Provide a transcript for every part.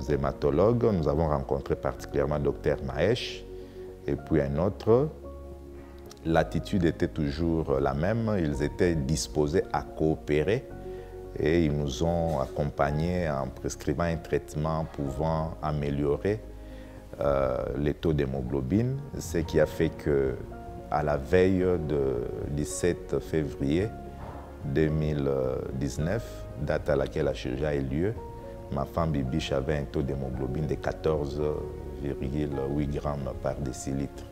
Hématologues, nous avons rencontré particulièrement Dr Mahesh et puis un autre. L'attitude était toujours la même, ils étaient disposés à coopérer et ils nous ont accompagnés en prescrivant un traitement pouvant améliorer les taux d'hémoglobine, ce qui a fait qu'à la veille du 17 février 2019, date à laquelle la chirurgie a eu lieu, ma femme Bibiche avait un taux d'hémoglobine de 14,8 grammes par décilitre,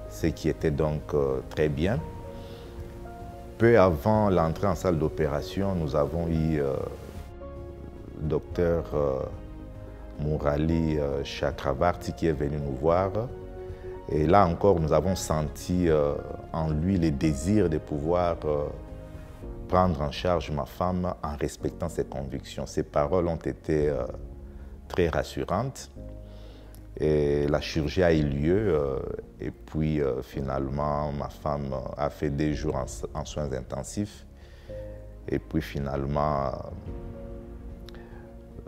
ce qui était donc très bien. Peu avant l'entrée en salle d'opération, nous avons eu Dr Murali Chakravarti qui est venu nous voir. Et là encore, nous avons senti en lui le désir de pouvoir prendre en charge ma femme en respectant ses convictions. Ses paroles ont été très rassurantes. Et la chirurgie a eu lieu et puis finalement ma femme a fait des jours en soins intensifs et puis finalement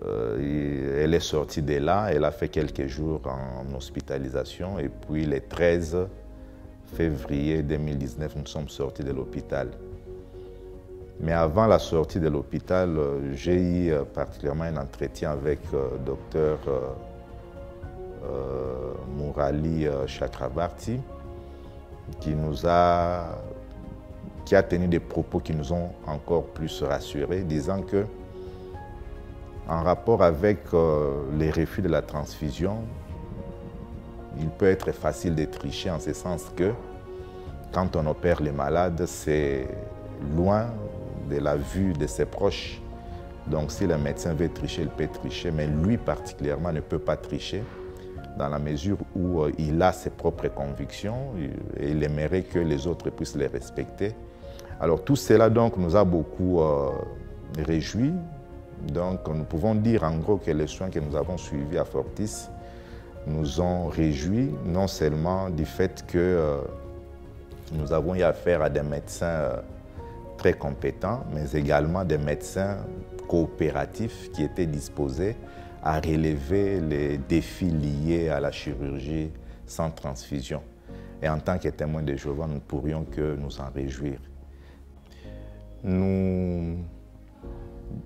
elle est sortie de là, elle a fait quelques jours en hospitalisation et puis le 13 février 2019 nous sommes sortis de l'hôpital. Mais avant la sortie de l'hôpital, j'ai eu particulièrement un entretien avec Dr Murali Chakravarti qui a tenu des propos qui nous ont encore plus rassurés, disant que en rapport avec les refus de la transfusion, il peut être facile de tricher en ce sens que quand on opère les malades, c'est loin de la vue de ses proches. Donc si le médecin veut tricher, il peut tricher, mais lui particulièrement ne peut pas tricher dans la mesure où il a ses propres convictions et il aimerait que les autres puissent les respecter. Alors tout cela donc nous a beaucoup réjouis. Donc nous pouvons dire en gros que les soins que nous avons suivis à Fortis nous ont réjouis, non seulement du fait que nous avons eu affaire à des médecins très compétents, mais également des médecins coopératifs qui étaient disposés à relever les défis liés à la chirurgie sans transfusion. Et en tant que témoins de Jéhovah, nous ne pourrions que nous en réjouir. Nous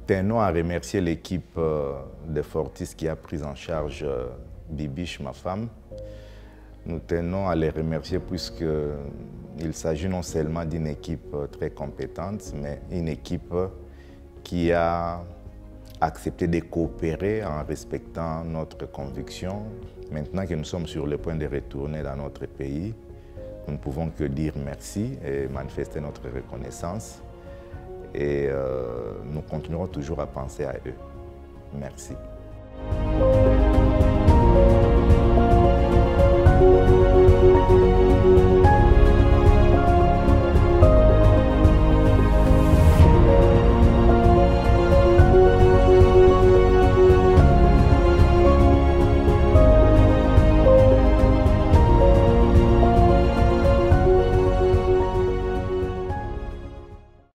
tenons à remercier l'équipe de Fortis qui a pris en charge Bibiche, ma femme. Nous tenons à les remercier puisqu'il s'agit non seulement d'une équipe très compétente, mais une équipe qui a accepté de coopérer en respectant notre conviction. Maintenant que nous sommes sur le point de retourner dans notre pays, nous ne pouvons que dire merci et manifester notre reconnaissance. Et nous continuerons toujours à penser à eux. Merci.